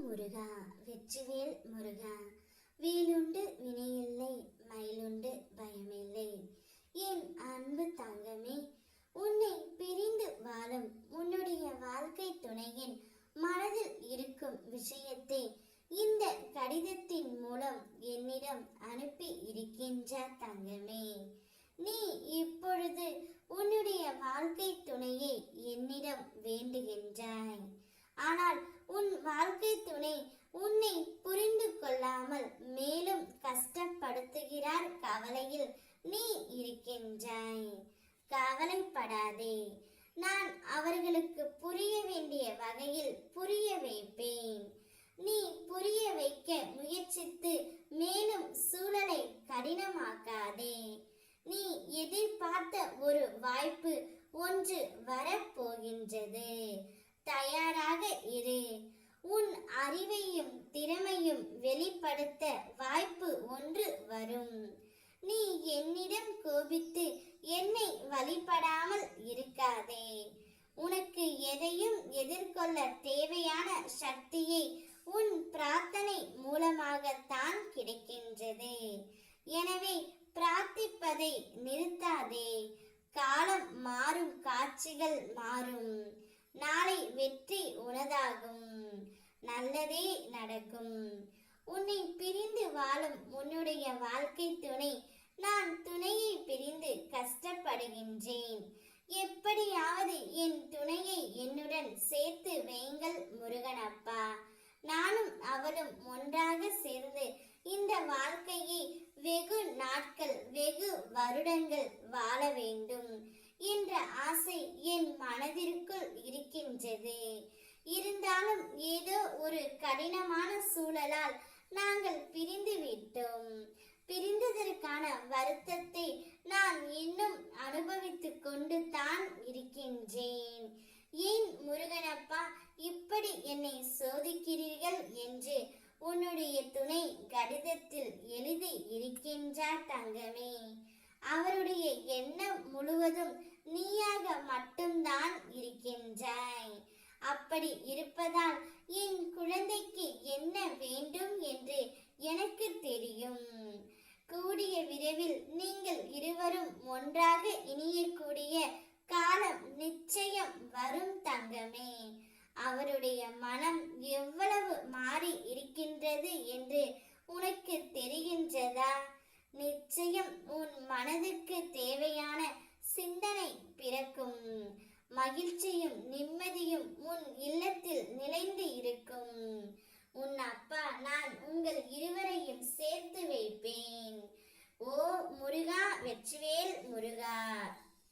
முருகா வெற்றிவேல் முருகா. வேலுண்டு வினையில்லை, மயிலுண்டு பயமில்லை. என் அன்பு தங்கமே, உன்னை பிரிந்து வாழும் உன்னுடைய வாழ்க்கை துணையின் மனதில் இருக்கும் விஷயத்தை இந்த கடிதத்தின் மூலம் என்னிடம் அனுப்பி இருக்கின்ற தங்கமே. நீ இப்பொழுது உன்னுடைய வாழ்க்கை துணையை என்னிடம் வேண்டுகின்றாய். ஆனால் உன் வாழ்க்கை துணை உன்னை புரிந்து கொள்ளாமல் மேலும் கஷ்டப்படுத்துகிறார். கவலையில் நீ இருக்கின்றாய். கவலைப்படாதே, நான் அவர்களுக்கு புரிய வேண்டிய வகையில் புரிய வைப்பேன். நீ புரிய வைக்க முயற்சித்து மேலும் சூழலை கடினமாக்காதே. நீ எதிர்பார்த்த ஒரு வாய்ப்பு ஒன்று வரப்போகின்றது. தயாராக இரு. உன் அறிவையும் திறமையும் வெளிப்படுத்த வாய்ப்பு ஒன்று வரும். நீ என்னிடம் கோபித்து என்னை வழிபடாமல் இருக்காதே. உனக்கு எதையும் எதிர்கொள்ள தேவையான சக்தியை உன் பிரார்த்தனை மூலமாகத்தான் கிடைக்கின்றது. எனவே பிரார்த்திப்பதை நிறுத்தாதே. காலம் மாறும், காட்சிகள் மாறும். நாளை வெற்றி உனதாகும். நல்லதே நடக்கும். உன்னை பிரிந்து வாழும் உன்னுடைய வாழ்க்கை துணை, நான் துணையை பிரிந்து கஷ்டப்படுகின்றேன். எப்படியாவது என் துணையை என்னுடன் சேர்த்து வையுங்கள் முருகனப்பா. நானும் அவளும் ஒன்றாக சேர்ந்து இந்த வாழ்க்கையை வெகு நாட்கள், வெகு வருடங்கள் வாழ வேண்டும் என்ற ஆசை என் மனதிற்குள் இருக்கின்றது. இருந்தாலும் ஏதோ ஒரு கடினமான சூழலால் நாங்கள் பிரிந்து விட்டோம். பிரிந்ததற்கான வருத்தத்தை நான் இன்னும் அனுபவித்துக் கொண்டு தான் இருக்கின்றேன். ஏன் முருகனப்பா இப்படி என்னை சோதிக்கிறீர்கள் என்று உன்னுடைய துணை கடிதத்தில் எழுதி இருக்கின்றார் தங்கமே. அவருடைய எண்ணம் முழுவதும் நீயாக மட்டும்தான் இருக்கின்றாய். அப்படி இருப்பதால் என் குழந்தைக்கு என்ன வேண்டும் என்று எனக்கு தெரியும். கூடிய விரைவில் நீங்கள் இருவரும் ஒன்றாக இணையக்கூடிய காலம் நிச்சயம் வரும் தங்கமே. அவருடைய மனம் எவ்வளவு மாறி இருக்கின்றது என்று உனக்கு தெரிகின்றதா? நிச்சயம் உன் மனதுக்கு தேவையான சிந்தனை பிறக்கும். மகிழ்ச்சியும் நிம்மதியும் உன் இல்லத்தில் நிலைந்து இருக்கும். உன் அப்பா நான் உங்கள் இருவரையும் சேர்த்து வைப்பேன். ஓ முருகா வெற்றிவேல் முருகா.